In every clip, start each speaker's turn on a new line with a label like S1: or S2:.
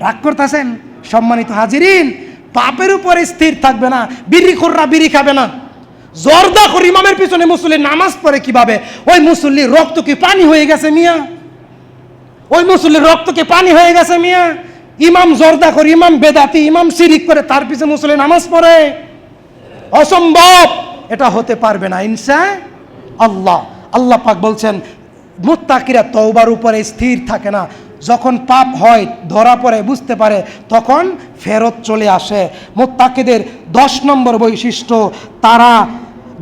S1: রাগ করতেছেন? সম্মানিত হাজিরিন, পাপের উপরে স্থির থাকবে না। বিড়িখোররা বিড়ি খাবে না, জর্দাখোর ইমামের পিছনে মুসল্লি নামাজ পড়ে কিভাবে? ওই মুসল্লির রক্ত কি পানি হয়ে গেছে মিয়া? ওই মুসল্লির রক্ত কি পানি হয়ে গেছে মিয়া? ইমাম জর্দাখোর, ইমাম বেদাতি, ইমাম শিরিক করে, তার পিছনে মুসল্লি নামাজ পড়ে? অসম্ভব, এটা হতে পারবে না ইনশাআল্লাহ। আল্লাহ পাক বলছেন মুত্তাকিরা তওবার উপরে স্থির থাকে না, যখন পাপ হয় ধরা পড়ে বুঝতে পারে তখন ফেরত চলে আসে। মুত্তাকিদের 10 নম্বর বৈশিষ্ট্য, তারা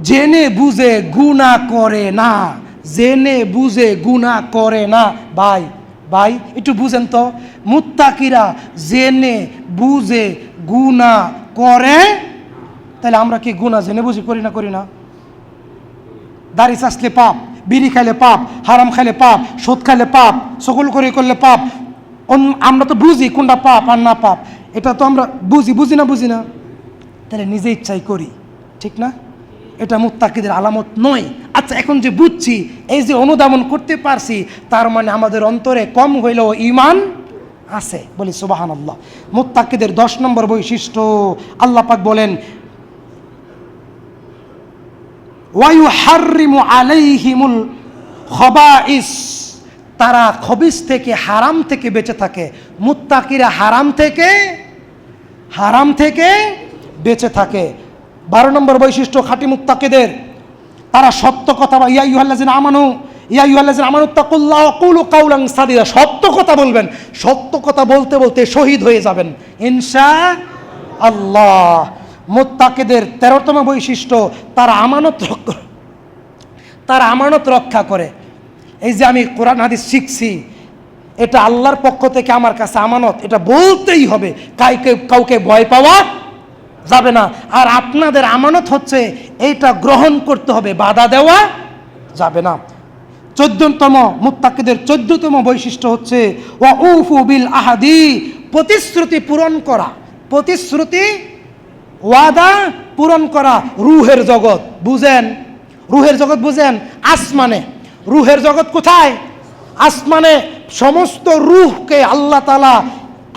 S1: জেনে বুঝে গুনাহ করে না। জেনে বুঝে গুনাহ করে না। ভাই ভাই একটু বুঝেন তো, মুত্তাকিরা জেনে বুঝে গুনাহ করে, তাহলে আমরা কি গুনাহ জেনে বুঝি করি না? করি না? দাড়ি চাষলে পাপ, বিড়ি খাইলে পাপ, হারাম খাইলে পাপ, সুদ খাইলে পাপ, সকল করে করলে পাপ। আমরা তো বুঝি কোনটা পাপ আর না পাপ, এটা তো আমরা বুঝি না? তাহলে নিজে ইচ্ছাই করি, ঠিক না? এটা মুত্তাকিদের আলামত নয়। আচ্ছা, এখন যে বুঝছি, এই যে অনুধাবন করতে পারছি, তার মানে আমাদের অন্তরে কম হইলেও ঈমান আছে। বলি সুবহানাল্লাহ। মুত্তাকিদের 10 নম্বর বৈশিষ্ট্য, আল্লাহ পাক বলেন ওয়ায়ুহাররিমু আলাইহিমুল খাবাইস, তারা খবিস থেকে, হারাম থেকে বেঁচে থাকে। মুত্তাকিরা হারাম থেকে বেঁচে থাকে। 12 নম্বর বৈশিষ্ট্য খাঁটি মুত্তাকিদের, তারা সত্য কথা, ইয়া আইয়ুহাল্লাযিনা আমানু তাকুল্লাহ ওয়া কুলু কাওলান সাদীদা, সত্য কথা বলবেন। সত্য কথা বলতে বলতে শহীদ হয়ে যাবেন ইনশাআল্লাহ। মুত্তাকিদের 13তম বৈশিষ্ট্য, তারা আমানত রক্ষা করে। এই যে আমি কোরআন হাদিস শিখছি, এটা আল্লাহর পক্ষ থেকে আমার কাছে আমানত, এটা বলতেই হবে, কাউকে ভয় পাওয়া যাবে না। আর আপনাদের আমানত হচ্ছে এইটা গ্রহণ করতে হবে, বাধা দেওয়া যাবে না। 14তম মুত্তাকিদের 14তম বৈশিষ্ট্য হচ্ছে ওয়াউফু বিল আহাদি, প্রতিশ্রুতি পূরণ করা। প্রতিশ্রুতি, ওয়াদা পূরণ করা। রুহের জগৎ বুঝেন? রুহের জগৎ বুঝেন? আসমানে। রুহের জগৎ কোথায়? আসমানে। সমস্ত রুহকে আল্লাহ তাআলা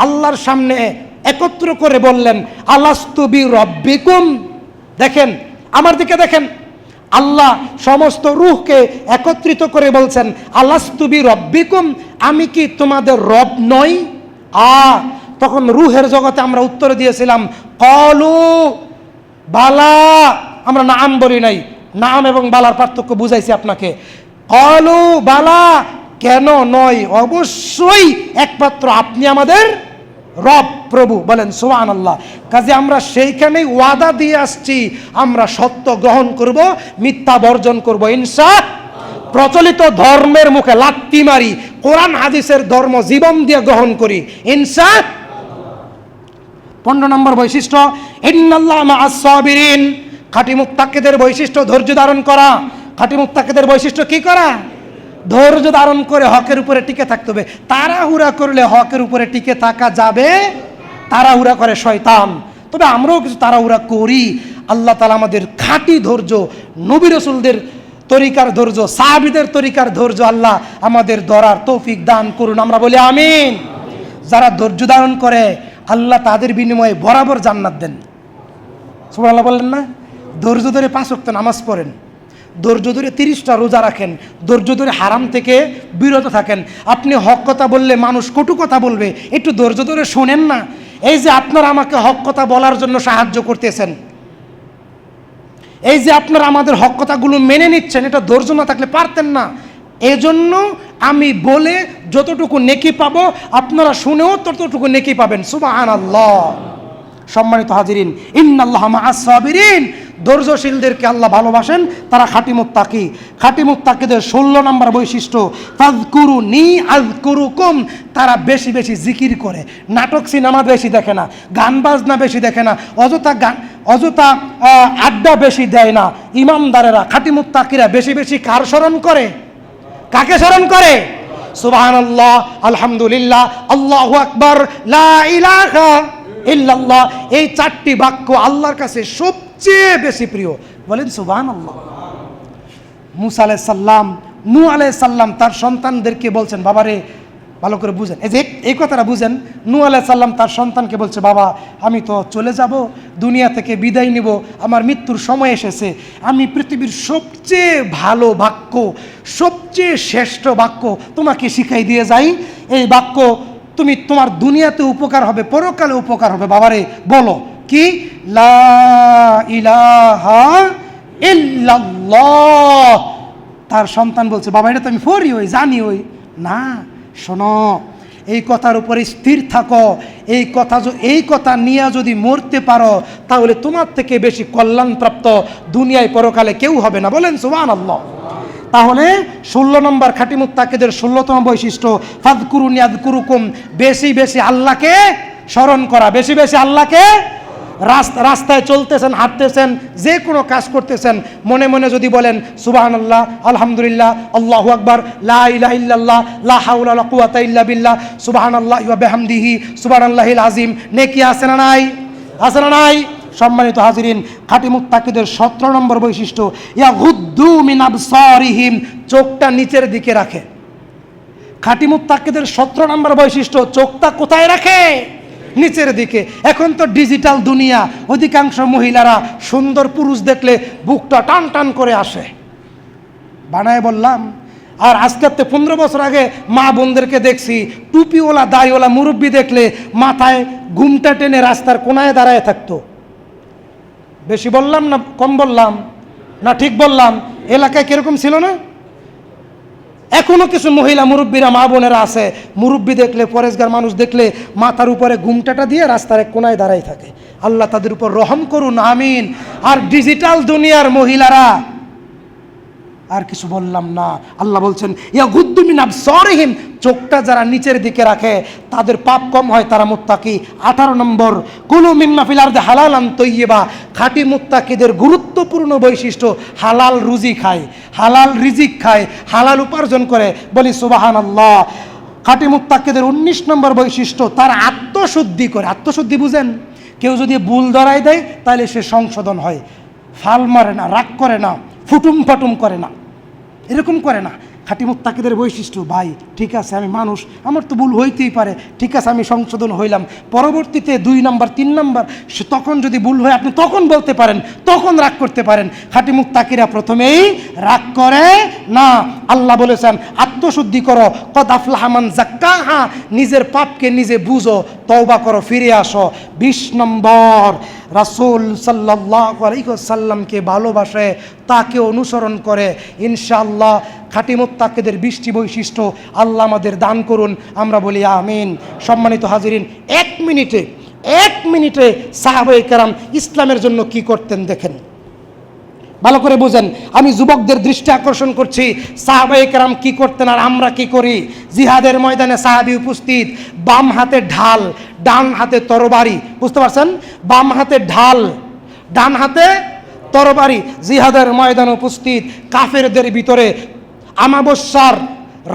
S1: আল্লাহর সামনে একত্র করে বললেন আলাস্তু বিরব্বিকুম। দেখেন, আমার দিকে দেখেন, আল্লাহ সমস্ত রুহকে একত্রিত করে বলছেন আলাস্তু বিরব্বিকুম, আমি কি তোমাদের রব নই? তখন রুহের জগতে আমরা উত্তর দিয়েছিলাম ক্বালু বালা। আমরা নাম বলি নাই, নাম এবং বালার পার্থক্য বুঝাইছি আপনাকে। ক্বালু বালা, কেন নয়, অবশ্যই একমাত্র আপনি আমাদের রব, প্রভু। বলেন সুবহানাল্লাহ। কাজে আমরা সেইখানেই ওয়াদা দিয়ে আসছি, আমরা সত্য গ্রহণ করব, মিথ্যা বর্জন করব ইনশাআল্লাহ। প্রচলিত ধর্মের মুখে লাত্তি মারি, কোরআন হাদিসের ধর্ম জীবন দিয়ে গ্রহণ করি ইনশাআল্লাহ। 15 নম্বর বৈশিষ্ট্য ইন্নাল্লাহা মা'আস সাবিরিন, খাঁটি মুত্তাকিদের বৈশিষ্ট্য ধৈর্য ধারণ করা। খাঁটি মুত্তাকিদের বৈশিষ্ট্য কি করা? ধৈর্য ধারণ করে হকের উপরে টিকে থাকতে হবে। তাড়াহুড়া করলে হকের উপরে টিকে থাকা যাবে, তাড়াহুড়া করে শয়তান। তবে আমরাও কিছু তাড়াহুড়া করি। আল্লাহ তাআলা আমাদের খাঁটি ধৈর্য, নবী রাসূলদের তরিকার ধৈর্য, সাহাবীদের তরিকার ধৈর্য আল্লাহ আমাদের ধরার তৌফিক দান করুন। আমরা বলি আমিন। যারা ধৈর্য ধারণ করে আল্লাহ তাদের বিনিময়ে বরাবর জান্নাত দেন। সুবহানাল্লাহ বললেন না? ধৈর্য ধরে 5 ওয়াক্ত নামাজ পড়েন, ধৈর্য ধরে 30টা রোজা রাখেন, ধৈর্য ধরে হারাম থেকে বিরত থাকেন। আপনি হক কথা বললে মানুষ কটু কথা বলবে, একটু ধৈর্য ধরে শোনেন না। এই যে আপনারা আমাকে হক কথা বলার জন্য সাহায্য করতেছেন, এই যে আপনারা আমাদের হক কথাগুলো মেনে নিচ্ছেন, এটা ধৈর্য না থাকলে পারতেন না। এজন্য আমি বলে যতটুকু নেকি পাবো, আপনারা শুনেও ততটুকু নেকি পাবেন। সুবহানাল্লাহ। সম্মানিত হাজিরিন, ইন্নাল্লাহা মা'আস সাবিরিন, ধৈর্যশীলদেরকে আল্লাহ ভালোবাসেন, তারা খাঁটি মুত্তাকি। খাঁটি মুত্তাকিদের 16 নম্বর বৈশিষ্ট্য ফাযকুরুনি আযকুরুকুম, তারা বেশি বেশি জিকির করে। নাটক সিনেমা বেশি দেখে না, গান বাজনা বেশি দেখে না, অযথা আড্ডা বেশি দেয় না। ইমানদারেরা, খাঁটি মুত্তাকিরা বেশি বেশি কার স্মরণ করে? কাকে স্মরণ করে? সুবহানাল্লাহ, আলহামদুলিল্লাহ, আল্লাহু আকবার, লা ইলাহা ইল্লাল্লাহ। এই 4টি বাক্য আল্লাহর কাছে সবচেয়ে বেশি প্রিয়। বলেন সুবহানাল্লাহ। মুসা আলাইহিস সালাম, নূহ আলাইহিস সালাম তার সন্তানদেরকে বলছেন, বাবারে ভালো করে বুঝেন, এই যে এই কথাটা বুঝেন। নূহ আলাইহিস সালাম তার সন্তানকে বলছে, বাবা আমি তো চলে যাব, দুনিয়া থেকে বিদায় নিব, আমার মৃত্যুর সময় এসেছে, আমি পৃথিবীর সবচেয়ে ভালো বাক্য, সবচেয়ে শ্রেষ্ঠ বাক্য তোমাকে শিখাই দিয়ে যাই। এই বাক্য তুমি তোমার দুনিয়াতে উপকার হবে, পরকালে উপকার হবে। বাবারে বলো কি? লা ইলাহা ইল্লাল্লাহ। তার সন্তান বলছে, বাবা এটা তো আমি পড়ি ওই জানি ওই। না, শোনো, এই কথার উপরে স্থির থাকো। এই কথা নিয়ে যদি মরতে পারো তাহলে তোমার থেকে বেশি কল্যাণপ্রাপ্ত দুনিয়ায় পরকালে কেউ হবে না। বলেন সুবহানাল্লাহ। তাহলে 16 নম্বর খাঁটি মুত্তাকিদের 16তম বৈশিষ্ট্য, ফাযকুরুনি আযকুরুকুম, বেশি বেশি আল্লাহকে স্মরণ করা, বেশি বেশি আল্লাহকে। রাস্তায় চলতেছেন, হাঁটতেছেন, যে কোনো কাজ করতেছেন, মনে মনে যদি বলেন সুবহানাল্লাহ, আলহামদুলিল্লাহ, আল্লাহু আকবার, লা ইলাহা ইল্লাল্লাহ, লা হাওলা ওয়ালা কুওয়াতা ইল্লা বিল্লাহ, সুবহানাল্লাহি ওয়া বিহামদিহি, সুবহানাল্লাহিল আযীম, নেকি আছে না নাই? আছে না নাই? সম্মানিত হাজিরিন, খাঁটি মুত্তাকিদের 17 নম্বর বৈশিষ্ট্য, ইয়াগুদ্দু মিন আবসারিহিম, চোখটা নিচের দিকে রাখে। খাঁটি মুত্তাকিদের 17 নম্বর বৈশিষ্ট্য, চোখটা কোথায় রাখে? নিচের দিকে। এখন তো ডিজিটাল দুনিয়া, অধিকাংশ মহিলারা সুন্দর পুরুষ দেখলে বুকটা টান টান করে আসে। বানায় বললাম। আর আজকে 15 বছর আগে মা বোনদেরকে দেখছি, টুপিওয়ালা দাড়িওয়ালা মুরব্বি দেখলে মাথায় ঘুমটা টেনে রাস্তার কোনায় দাঁড়ায় থাকতো। বেশি বললাম না কম বললাম? না ঠিক বললাম? এলাকায় কিরকম ছিল না? এখনো কিছু মহিলা মুরব্বীরা, মা বোনেরা আছে, মুরব্বী দেখলে, পরেশগার মানুষ দেখলে মাথার উপরে ঘুমটাটা দিয়ে রাস্তার এক কোনায় দাঁড়াই থাকে। আল্লাহ তাদের উপর রহম করুন, আমিন। আর ডিজিটাল দুনিয়ার মহিলারা, আর কিছু বললাম না, আল্লাহ বলছেন ইয়াগুদ্দু মিন আবসারিহিম, চোখটা যারা নিচের দিকে রাখে তাদের পাপ কম হয়, তারা মুত্তাকি। 18 নম্বর, কুলু মিম্মা ফিল আরদি হালালান তাইয়্যিবা, খাঁটি মুত্তাকিদের গুরুত্বপূর্ণ বৈশিষ্ট্য, হালাল রুজি খায়, হালাল রিজিক খায়, হালাল উপার্জন করে। বলি সুবহানাল্লাহ। খাঁটি মুত্তাকিদের 19 নম্বর বৈশিষ্ট্য, তার আত্মশুদ্ধি করে। আত্মশুদ্ধি বুঝেন? কেউ যদি ভুল ধরাই দেয় তাহলে সে সংশোধন হয়, ফাল মারে না, রাগ করে না, ফুটুম ফাটুম করে না, এরকম করে না। খাঁটি মুত্তাকিদের বৈশিষ্ট্য, ভাই ঠিক আছে আমি মানুষ, আমার তো ভুল হইতেই পারে, ঠিক আছে আমি সংশোধন হইলাম, পরবর্তীতে 2 নম্বর 3 নম্বর তখন যদি ভুল হয় আপনি তখন বলতে পারেন, তখন রাগ করতে পারেন। খাঁটি মুত্তাকিরা প্রথমেই রাগ করে না। আল্লাহ বলেছেন আত্মশুদ্ধি করো, কদ আফলাহা মান যাক্কাহা, নিজের পাপকে নিজে বুঝো, তওবা করো, ফিরে আসো। 20 নম্বর, রাসূল সাল্লাল্লাহু আলাইহি ওয়াসাল্লামকে ভালোবাসে, তাকে অনুসরণ করে। ইনশাআল্লাহ খাঁটি মুত্তাকিদের 20টি বৈশিষ্ট্য আল্লাহ আমাদের দান করুন, আমরা বলি আমিন। সম্মানিত হাজিরিন, 1 মিনিটে সাহাবায়ে কেরাম ইসলামের জন্য কি করতেন দেখেন, ভালো করে বুঝেন। আমি যুবকদের দৃষ্টি আকর্ষণ করছি, সাহাবায়ে কেরাম কি করতেন আর আমরা কি করি। জিহাদের ময়দানে সাহাবী উপস্থিত, বাম হাতে ঢাল, ডান হাতে তরবারি, বুঝতে পারছেন? বাম হাতে ঢাল, ডান হাতে তরবারি, জিহাদের ময়দান উপস্থিত। কাফেরদের ভিতরে আমাবস্যার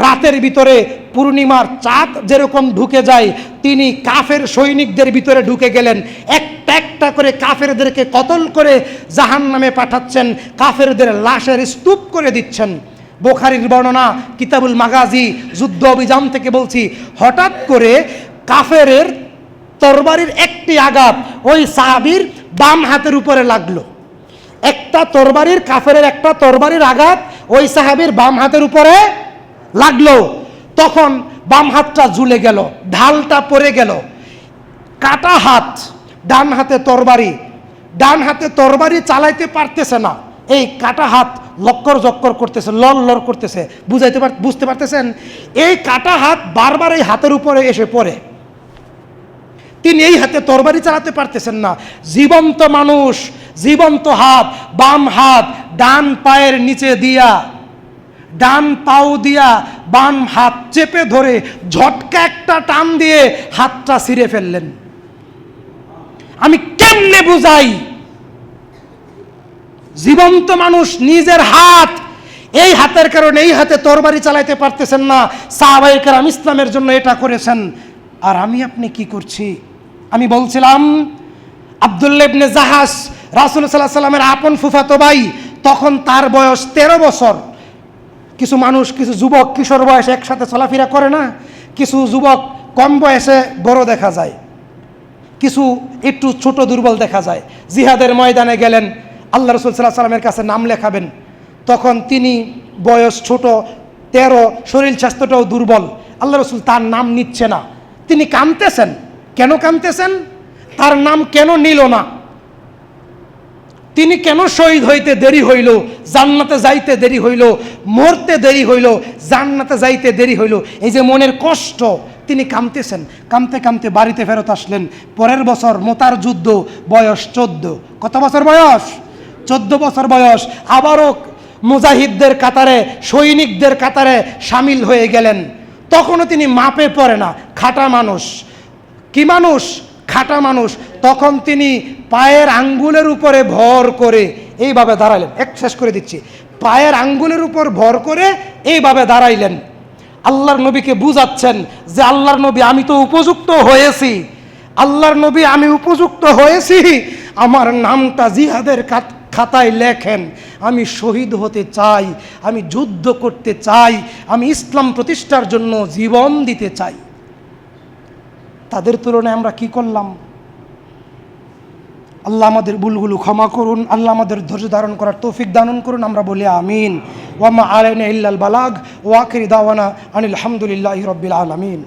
S1: রাতের ভিতরে পূর্ণিমার চাঁদ যেরকম ঢুকে যায়, তিনি কাফের সৈনিকদের ভিতরে ঢুকে গেলেন, একটা একটা করে কাফেরদেরকে কতল করে জাহান্নামে পাঠাচ্ছেন, কাফেরদের লাশের স্তূপ করে দিচ্ছেন। বুখারীর বর্ণনা, কিতাবুল মাগাজি, যুদ্ধ অভিযান থেকে বলছি, হঠাৎ করে কাফেরের তরবারির একটি আঘাত ওই সাহাবীর বাম হাতের উপরে লাগলো। একটা তরবারির, কাফেরের একটা তরবারির আঘাত ওই সাহাবীর বাম হাতের উপরে লাগলো। তখন বাম হাতটা ঝুলে গেল, ঢালটা পড়ে গেল, কাটা হাত, ডান হাতে তরবারি, ডান হাতে তরবারি চালাইতে পারতেছে না, এই কাটা হাত লক্কর জক্কর করতেছে, লড় করতেছে। বুঝতে পারতেছেন? এই কাটা হাত বারবার এই হাতের উপরে এসে পড়ে, তিনি এই হাতে তরবারি চালাতে পারতেছেন না। জীবন্ত মানুষ, জীবন্ত হাত, বাম হাত ডান পায়ের নিচে দিয়া, ডান পাও দিয়া বাম হাত চেপে ধরে ঝটকা একটা টান দিয়ে হাতটা ছিঁড়ে ফেললেন। আমি কেমনে বুঝাই? জীবন্ত মানুষ, নিজের হাত, এই হাতের কারণে এই হাতে তরবারি চালাইতে পারতেছেন না। সাহাবায়ে কেরাম ইসলামের জন্য এটা করেছেন, আর আমি আপনি কি করছি? আমি বলছিলাম আব্দুল্লাহ ইবনে জাহাস রাসূল সাল্লাল্লাহু আলাইহি ওয়াসাল্লামের আপন ফুফাতো ভাই, তখন তার বয়স 13 বছর। কিছু মানুষ, কিছু যুবক কিশোর বয়স একসাথে চলাফেরা করে না, কিছু যুবক কম বয়সে বড় দেখা যায়, কিছু একটু ছোট দুর্বল দেখা যায়। জিহাদের ময়দানে গেলেন, আল্লাহ রাসূল সাল্লাল্লাহু আলাইহি সাল্লামের কাছে নাম লেখাবেন, তখন তিনি বয়স ছোট, 13, শরীর স্বাস্থ্যটাও দুর্বল। আল্লাহ রাসূল তার নাম নিচ্ছে না, তিনি কাঁদতেছেন। কেন কাঁদতেছেন? তার নাম কেন নিল না? তিনি কেন শহীদ হইতে দেরি হইল, জান্নাতে যাইতে দেরি হইল, মরতে দেরি হইল, জান্নাতে যাইতে দেরি হইল, এই যে মনের কষ্ট, তিনি কাঁদতেছেন। কাঁদতে কাঁদতে বাড়িতে ফেরত আসলেন। পরের বছর মোতার যুদ্ধ, বয়স 14। কত বছর বয়স? 14 বছর বয়স। আবারও মুজাহিদদের কাতারে, সৈনিকদের কাতারে সামিল হয়ে গেলেন। তখনও তিনি মাপে পড়ে না, খাঁটা মানুষ। কি মানুষ? খাঁটা মানুষ। তখন তিনি পায়ের আঙ্গুলের উপরে ভর করে এইভাবে দাঁড়াইলেন। শেষ করে দিচ্ছি। পায়ের আঙ্গুলের উপর ভর করে এইভাবে দাঁড়াইলেন। আল্লাহর নবীকে বুঝাচ্ছেন যে আল্লাহর নবী, আমি তো উপযুক্ত হয়েছি, আল্লাহর নবী আমি উপযুক্ত হয়েছি, আমার নামটা জিহাদের খাতায় লেখেন। আমি শহীদ হতে চাই, আমি যুদ্ধ করতে চাই, আমি ইসলাম প্রতিষ্ঠার জন্য জীবন দিতে চাই। তাদের তুলনায় আমরা কি করলাম? আল্লাহ আমাদের ভুলগুলো ক্ষমা করুন, আল্লাহ আমাদের ধৈর্য ধারণ করার তৌফিক দান করুন। আমরা বলি আমিন। ওয়া মা আলাইনা ইল্লাল বালাগ ওয়া আখিরু দাওয়ানা আনিল হামদুলিল্লাহি রাব্বিল আলামিন।